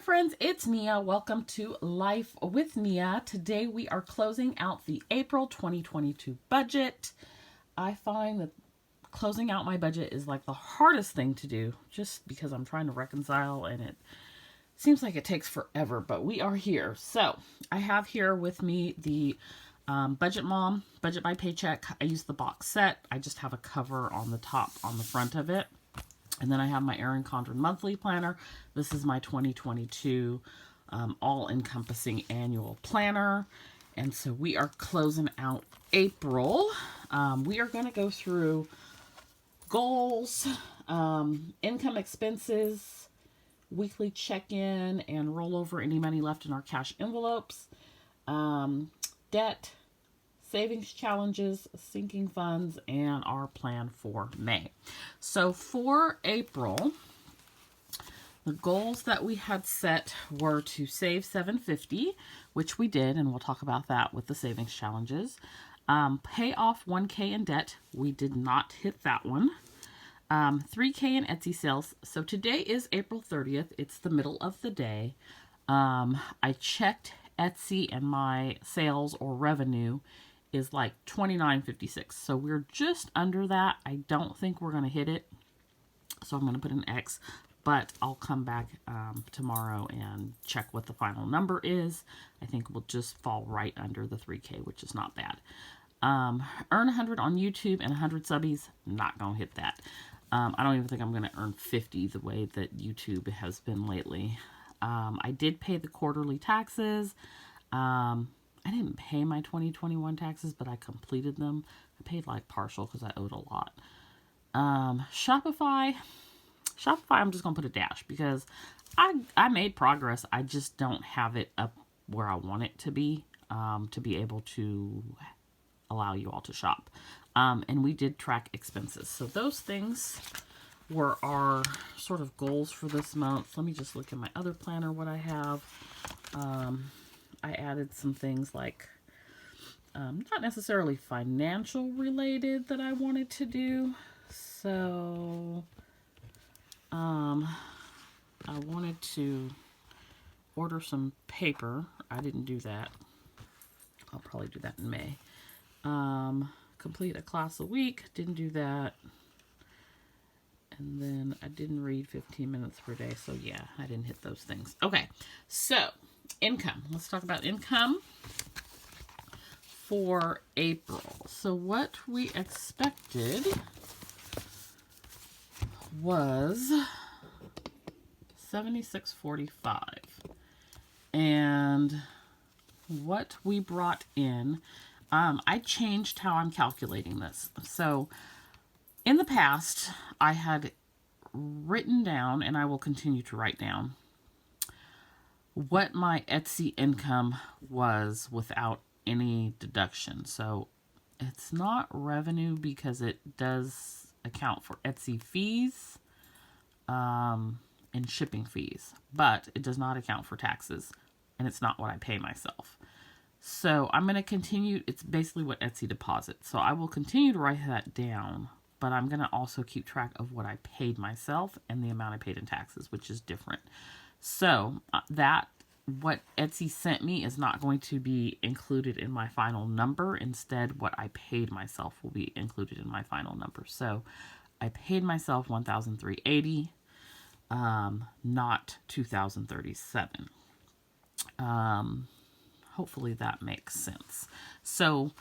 friends, it's Nia. Welcome to Life with Nia. Today we are closing out the April 2022 budget. I find that closing out my budget is like the hardest thing to do just because I'm trying to reconcile and it seems like it takes forever, but we are here. So I have here with me the Budget Mom, Budget by Paycheck. I use the box set. I just have a cover on the top on the front of it. And then I have my Erin Condren Monthly Planner. This is my 2022 all-encompassing annual planner. And so we are closing out April. We are going to go through goals, income expenses, weekly check-in, and roll over any money left in our cash envelopes, debt, savings challenges, sinking funds, and our plan for May. So for April, the goals that we had set were to save $750, which we did, and we'll talk about that with the savings challenges. Pay off $1K in debt. We did not hit that one. $3K in Etsy sales. So today is April 30th. It's the middle of the day. I checked Etsy and my sales or revenue is like $29.56. So we're just under that. I don't think we're going to hit it. So I'm going to put an X, but I'll come back tomorrow and check what the final number is. I think we'll just fall right under the 3K, which is not bad. Earn 100 on YouTube and 100 subbies. Not going to hit that. I don't even think I'm going to earn 50 the way that YouTube has been lately. I did pay the quarterly taxes. I didn't pay my 2021 taxes, but I completed them. I paid like partial because I owed a lot. Shopify, I'm just going to put a dash because I made progress. I just don't have it up where I want it to be able to allow you all to shop. And we did track expenses. So those things were our sort of goals for this month. Let me just look at my other planner, what I have. I added some things like, not necessarily financial related that I wanted to do. So, I wanted to order some paper. I didn't do that. I'll probably do that in May. Complete a class a week. Didn't do that. And then I didn't read 15 minutes per day. So yeah, I didn't hit those things. Okay. So income. Let's talk about income for April. So what we expected was $76.45. And what we brought in, I changed how I'm calculating this. So in the past, I had written down, and I will continue to write down, what my Etsy income was without any deduction. So it's not revenue because it does account for Etsy fees and shipping fees, but it does not account for taxes, and it's not what I pay myself. So I'm going to continue. It's basically what Etsy deposits. So I will continue to write that down, but I'm going to also keep track of what I paid myself and the amount I paid in taxes, which is different. So what Etsy sent me is not going to be included in my final number. Instead, what I paid myself will be included in my final number. So I paid myself $1,380, not $2,037. Hopefully that makes sense. So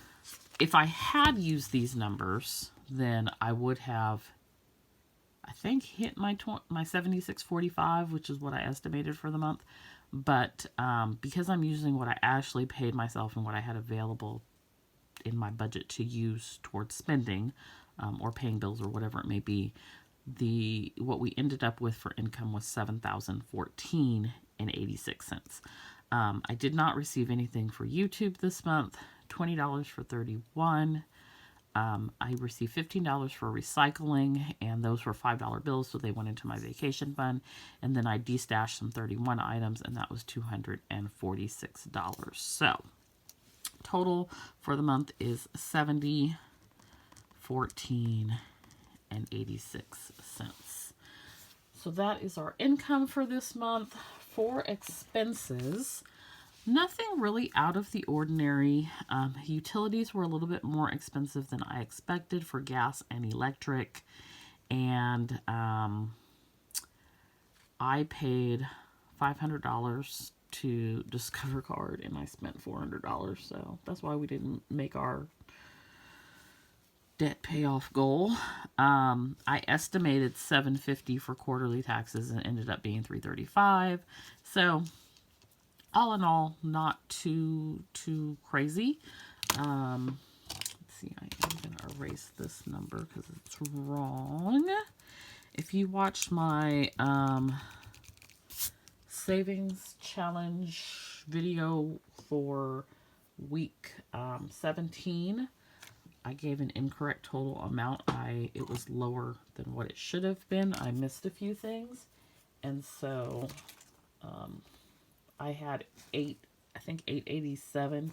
if I had used these numbers, then I would have, I think, hit my $76.45, which is what I estimated for the month. But because I'm using what I actually paid myself and what I had available in my budget to use towards spending or paying bills or whatever it may be, what we ended up with for income was $7,014.86. I did not receive anything for YouTube this month. $20 for 31. I received $15 for recycling, and those were $5 bills, so they went into my vacation fund. And then I destashed some 31 items, and that was $246. So total for the month is $70.14.86. So that is our income for this month. for expenses, nothing really out of the ordinary. Utilities were a little bit more expensive than I expected for gas and electric. And I paid $500 to Discover Card, and I spent $400. So that's why we didn't make our debt payoff goal. I estimated $750 for quarterly taxes and ended up being $335. So all in all, not too crazy. Let's see, I am going to erase this number because it's wrong. If you watched my savings challenge video for week 17, I gave an incorrect total amount. It was lower than what it should have been. I missed a few things, and so I had I think 887.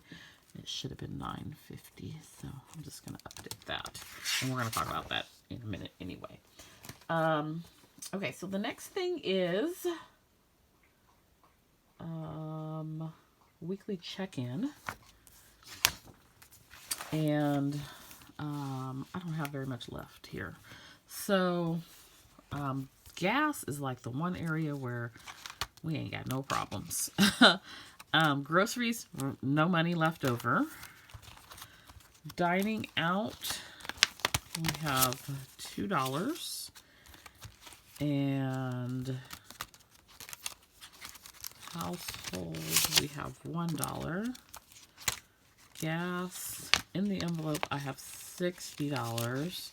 It should have been 950. So I'm just gonna update that, and we're gonna talk about that in a minute anyway. Okay, so the next thing is weekly check-in, and I don't have very much left here. So gas is like the one area where we ain't got no problems. Groceries, no money left over. Dining out, we have $2. And household, we have $1. Gas, in the envelope, I have $60.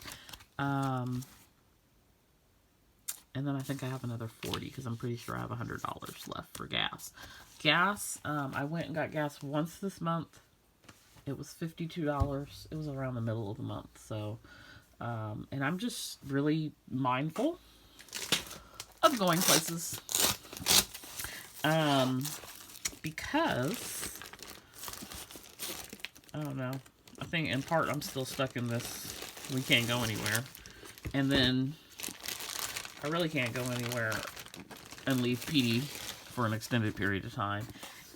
And then I think I have another $40 because I'm pretty sure I have $100 left for gas. Gas, I went and got gas once this month. It was $52. It was around the middle of the month. So, and I'm just really mindful of going places. Because, I don't know, I think in part I'm still stuck in this, we can't go anywhere. And then I really can't go anywhere and leave PD for an extended period of time.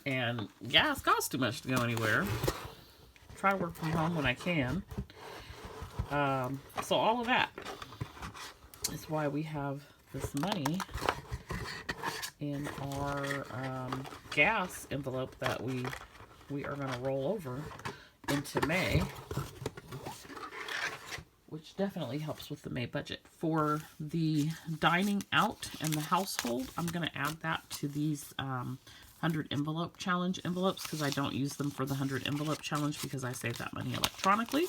And gas costs too much to go anywhere. Try to work from home when I can. So all of that is why we have this money in our gas envelope that we are going to roll over into May, which definitely helps with the May budget. For the dining out and the household, I'm going to add that to these 100 envelope challenge envelopes because I don't use them for the 100 envelope challenge because I save that money electronically.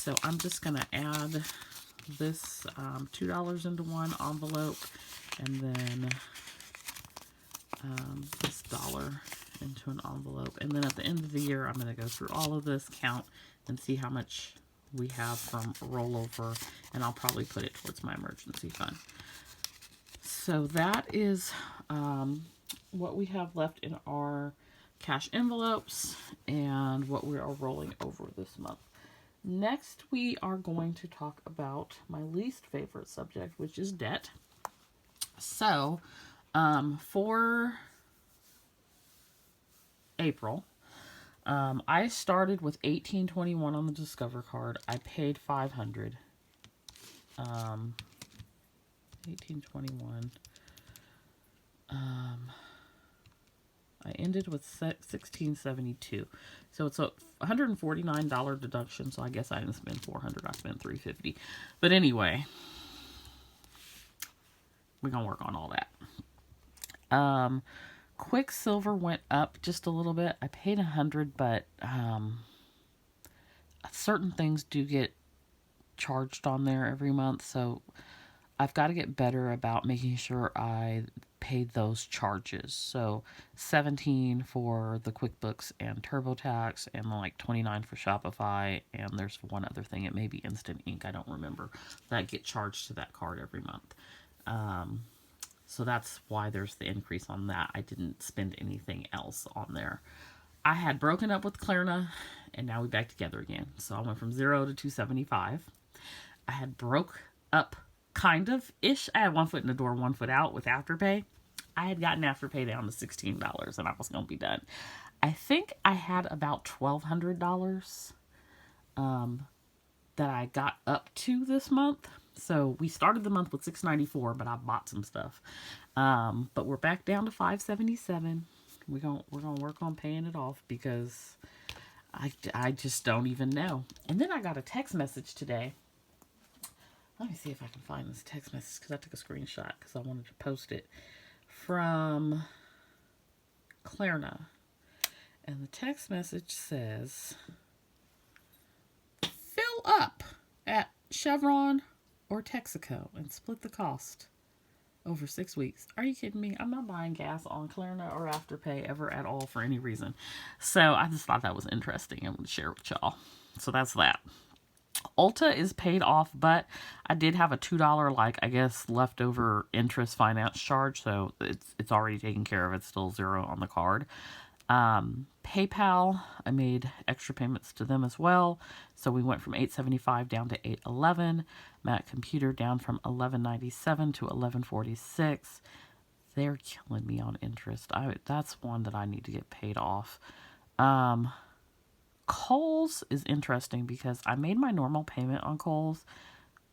So I'm just going to add this $2 into one envelope, and then this $1 into an envelope. And then at the end of the year, I'm going to go through all of this, count, and see how much we have from rollover, and I'll probably put it towards my emergency fund. So that is what we have left in our cash envelopes and what we are rolling over this month. Next, we are going to talk about my least favorite subject, which is debt. So, for April, I started with $18.21 on the Discover card. I paid $500. $18.21. I ended with $16.72. So it's a $149 deduction. So I guess I didn't spend $400. I spent $350. But anyway, we're gonna work on all that. Quicksilver went up just a little bit. I paid $100, but certain things do get charged on there every month, so I've got to get better about making sure I paid those charges. So $17 for the QuickBooks and TurboTax, and like $29 for Shopify, and there's one other thing, it may be Instant Ink, I don't remember, that get charged to that card every month. So that's why there's the increase on that. I didn't spend anything else on there. I had broken up with Klarna, and now we're back together again. So I went from 0 to $275. I had broke up kind of ish. I had one foot in the door, one foot out with Afterpay. I had gotten Afterpay down to $16 and I was going to be done. I think I had about $1,200 that I got up to this month. So we started the month with $694, but I bought some stuff. But we're back down to $577. We're gonna work on paying it off because I just don't even know. And then I got a text message today. Let me see if I can find this text message because I took a screenshot because I wanted to post it, from Klarna. And the text message says, fill up at Chevron or Texaco and split the cost over 6 weeks. Are you kidding me? I'm not buying gas on Klarna or Afterpay ever at all for any reason. So I just thought that was interesting. I'm going to share it with y'all. So that's that. Ulta is paid off, but I did have a $2, like, I guess, leftover interest finance charge. So it's already taken care of. It's still zero on the card. PayPal, I made extra payments to them as well. So we went from $875 down to $811. Mac Computer down from $1197 to $1146. They're killing me on interest. That's one that I need to get paid off. Kohl's is interesting because I made my normal payment on Kohl's.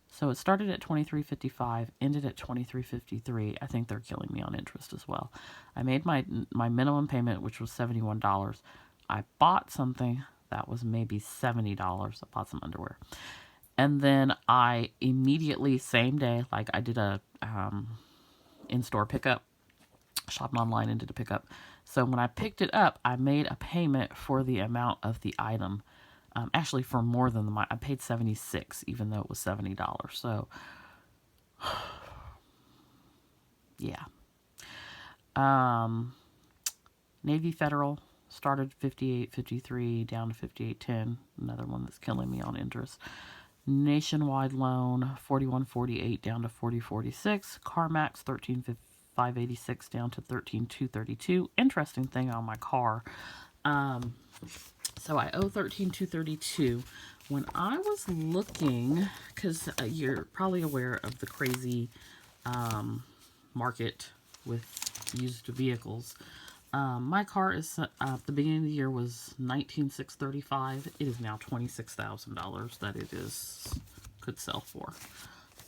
So it started at $23.55, ended at $23.53. I think they're killing me on interest as well. I made my minimum payment, which was $71. I bought something that was maybe $70. I bought some underwear. And then I immediately, same day, like I did a in-store pickup, shopping online and did a pickup. So when I picked it up, I made a payment for the amount of the item. Actually, for more than I paid $76, even though it was $70. So, yeah. Navy Federal started $58.53 down to $58.10. Another one that's killing me on interest. Nationwide Loan $41.48 down to $40.46. CarMax $13.586 down to $13.232. Interesting thing on my car. So I owe $13,232. When I was looking, because you're probably aware of the crazy market with used vehicles. My car is at the beginning of the year was $19,635. It is now $26,000 that it could sell for.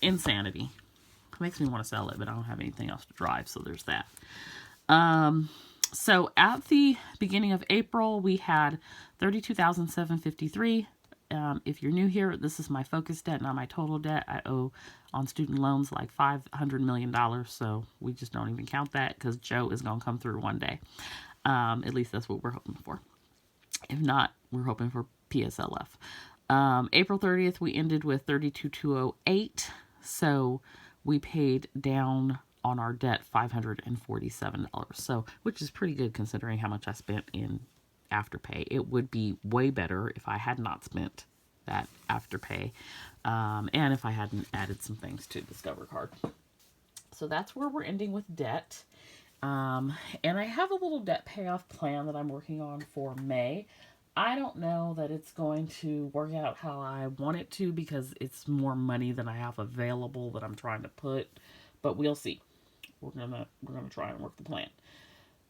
Insanity. It makes me want to sell it, but I don't have anything else to drive, so there's that. So at the beginning of April, we had $32,753. If you're new here, this is my focus debt, not my total debt. I owe on student loans like $500 million. So we just don't even count that because Joe is going to come through one day. At least that's what we're hoping for. If not, we're hoping for PSLF. April 30th, we ended with $32,208. So we paid down on our debt $547. So, which is pretty good considering how much I spent in Afterpay. It would be way better if I had not spent that Afterpay, and if I hadn't added some things to Discover Card. So that's where we're ending with debt. And I have a little debt payoff plan that I'm working on for May. I don't know that it's going to work out how I want it to because it's more money than I have available that I'm trying to put, but we'll see. We're gonna try and work the plan.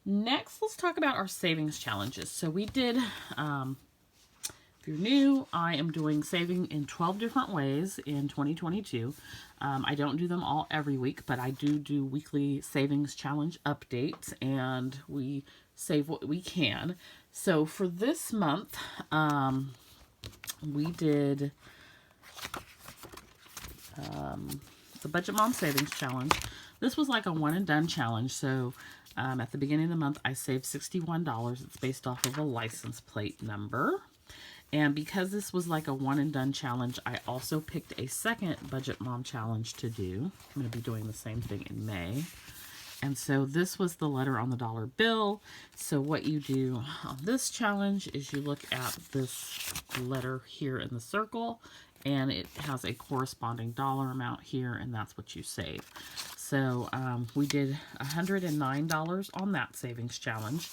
Next, let's talk about our savings challenges. So we did, if you're new, I am doing saving in 12 different ways in 2022. I don't do them all every week, but I do weekly savings challenge updates, and we save what we can. So for this month, we did the Budget Mom Savings Challenge. This was like a one and done challenge. So at the beginning of the month, I saved $61. It's based off of a license plate number. And because this was like a one and done challenge, I also picked a second Budget Mom Challenge to do. I'm going to be doing the same thing in May. And so this was the letter on the dollar bill. So what you do on this challenge is you look at this letter here in the circle, and it has a corresponding dollar amount here, and that's what you save. So we did $109 on that savings challenge,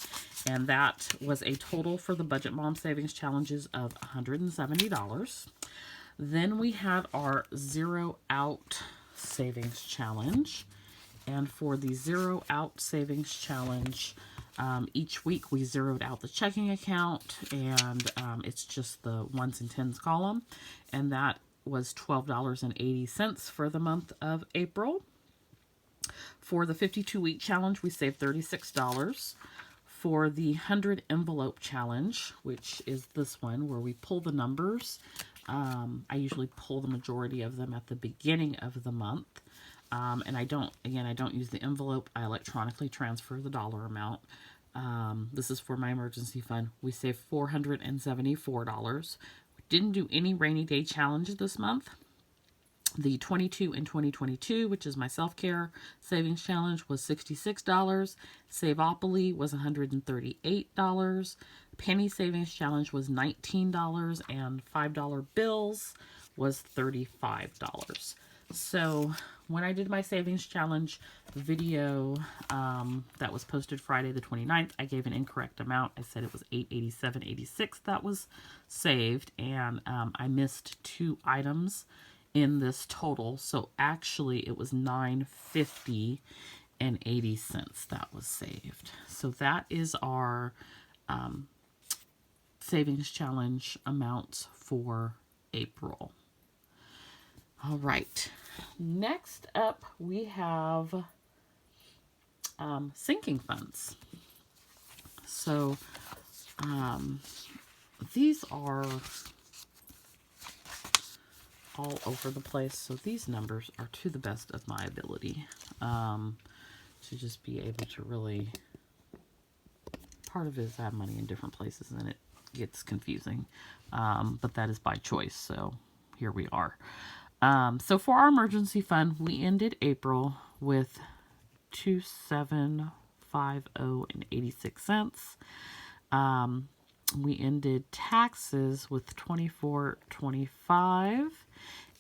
and that was a total for the Budget Mom Savings Challenges of $170. Then we had our Zero Out Savings Challenge, And for the Zero Out Savings Challenge, each week we zeroed out the checking account, and it's just the ones and tens column, and that was $12.80 for the month of April. For the 52-week challenge, we saved $36. For the 100 envelope challenge, which is this one where we pull the numbers, I usually pull the majority of them at the beginning of the month. And I don't use the envelope. I electronically transfer the dollar amount. This is for my emergency fund. We saved $474. We didn't do any rainy day challenge this month. The 22 in 2022, which is my self-care savings challenge, was $66. Saveopoly was $138. Penny savings challenge was $19, and $5 bills was $35. So when I did my savings challenge video that was posted Friday the 29th, I gave an incorrect amount. I said it was $887.86 that was saved, and I missed 2 items in this total. So actually it was $950.80 that was saved. So that is our savings challenge amounts for April. All right. Next up, we have sinking funds. So these are all over the place. So these numbers are to the best of my ability to just be able to really, part of it is I have money in different places and it gets confusing. But that is by choice. So here we are. So for our emergency fund, we ended April with $2,750.86. We ended taxes with $24.25,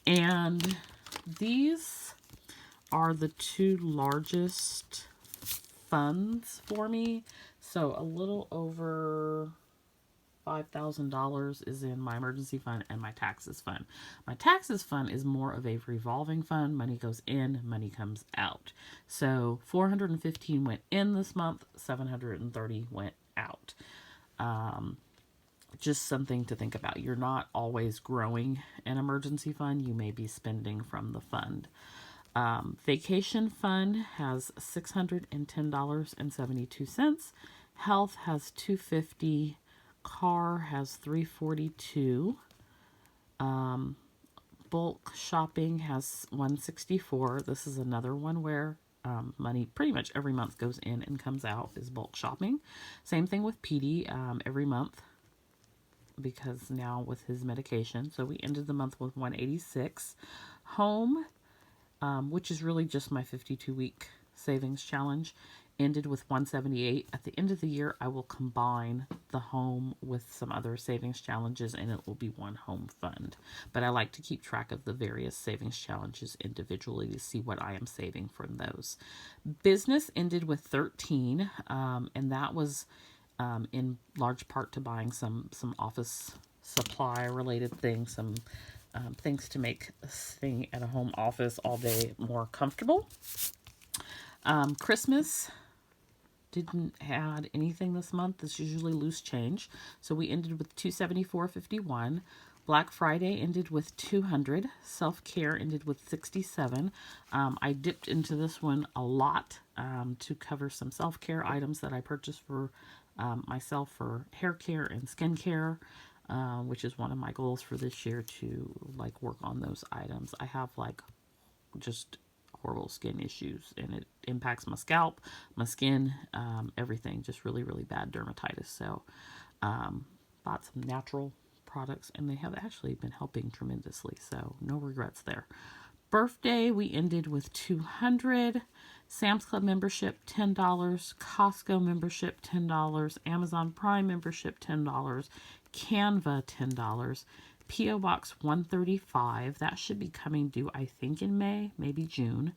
and these are the 2 largest funds for me. So a little over $5,000 is in my emergency fund and my taxes fund. My taxes fund is more of a revolving fund. Money goes in, money comes out. So $415 went in this month, $730 went out. Just something to think about. You're not always growing an emergency fund. You may be spending from the fund. Vacation fund has $610.72. Health has $250. Car has $342. Bulk shopping has $164. This is another one where money pretty much every month goes in and comes out, is bulk shopping. Same thing with PD every month, because now with his medication. So we ended the month with $186. Home, which is really just my 52-week savings challenge, ended with $178. At the end of the year, I will combine the home with some other savings challenges, and it will be one home fund. But I like to keep track of the various savings challenges individually to see what I am saving from those. Business ended with $13, and that was in large part to buying some office supply related things, some things to make staying at a home office all day more comfortable. Christmas didn't add anything this month. It's usually loose change. So we ended with $274.51. Black Friday ended with $200. Self-care ended with $67. I dipped into this one a lot to cover some self-care items that I purchased for myself for hair care and skin care, which is one of my goals for this year, to work on those items. I have just horrible skin issues, and it impacts my scalp, my skin, everything. Just really, really bad dermatitis. So bought some natural products, and they have actually been helping tremendously. So no regrets there. Birthday, we ended with $200. Sam's Club membership, $10. Costco membership, $10. Amazon Prime membership, $10. Canva, $10. P.O. Box 135, that should be coming due, I think, in May, maybe June.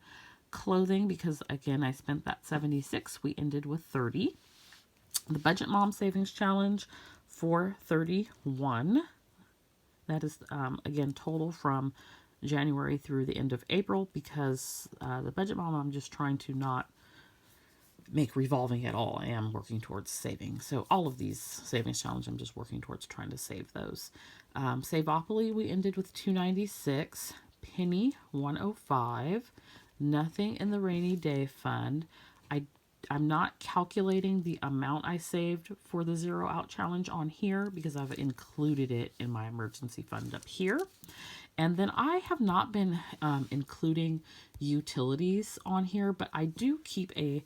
Clothing, because again, I spent that $76, we ended with $30. The Budget Mom Savings Challenge, $431. That is, again, total from January through the end of April because the budget mom, I'm just trying to not make revolving at all. I am working towards saving. So all of these savings challenge, I'm just working towards trying to save those. Saveopoly, we ended with $296. Penny, $105. Nothing in the rainy day fund. I'm not calculating the amount I saved for the Zero Out Challenge on here because I've included it in my emergency fund up here. And then I have not been including utilities on here, but I do keep a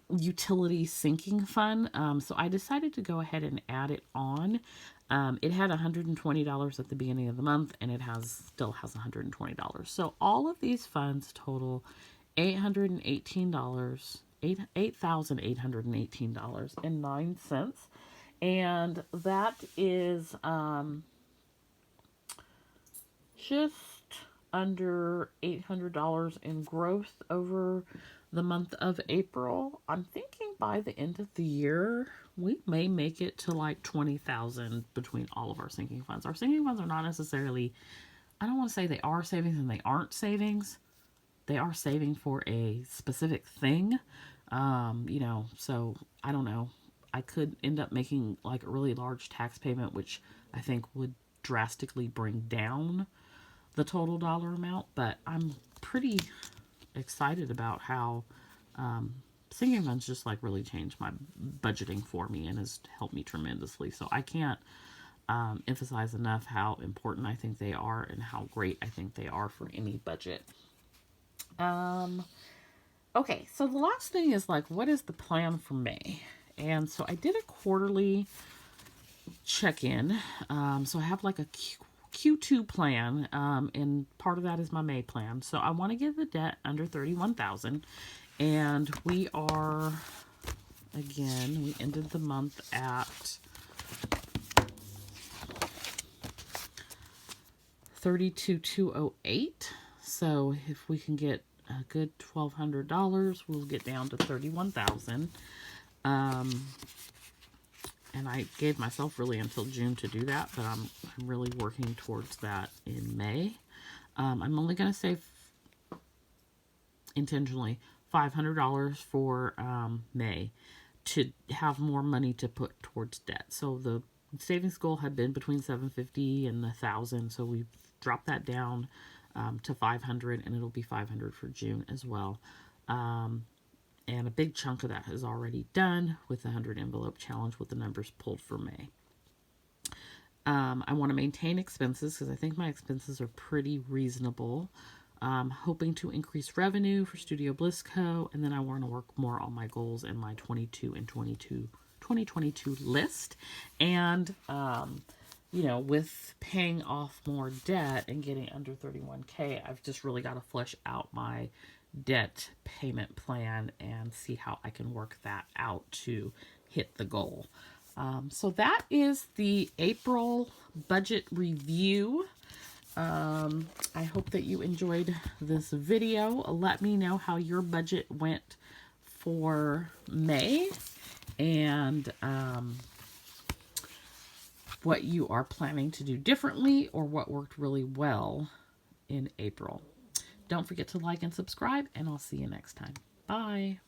utility sinking fund. So I decided to go ahead and add it on. It had $120 at the beginning of the month, and it still has $120. So all of these funds total $8,818.09. And that is just under $800 in growth over the month of April. I'm thinking by the end of the year, we may make it to like 20,000 between all of our sinking funds. Our sinking funds are not necessarily, I don't want to say they are savings and they aren't savings. They are saving for a specific thing. So I don't know. I could end up making like a really large tax payment, which I think would drastically bring down the total dollar amount, but I'm pretty excited about how sinking funds just like really changed my budgeting for me and has helped me tremendously. So I can't emphasize enough how important I think they are and how great I think they are for any budget. Okay, so the last thing is like, what is the plan for May? And so I did a quarterly check-in. So I have like a Q2 plan, and part of that is my May plan. So I want to get the debt under $31,000, and we are, again, we ended the month at $32,208. So if we can get a good $1,200, we'll get down to $31,000. And I gave myself really until June to do that, but I'm really working towards that in May. I'm only going to save intentionally $500 for May to have more money to put towards debt. So the savings goal had been between $750 and $1,000, so we've dropped that down to $500, and it'll be $500 for June as well. And a big chunk of that is already done with the 100 envelope challenge with the numbers pulled for May. I want to maintain expenses because I think my expenses are pretty reasonable. Hoping to increase revenue for Studio Bliss Co. And then I want to work more on my goals and my 2022 list. And, with paying off more debt and getting under 31K, I've just really got to flesh out my debt payment plan and see how I can work that out to hit the goal. So that is the April budget review. I hope that you enjoyed this video. Let me know how your budget went for May and what you are planning to do differently or what worked really well in April. Don't forget to like and subscribe, and I'll see you next time. Bye.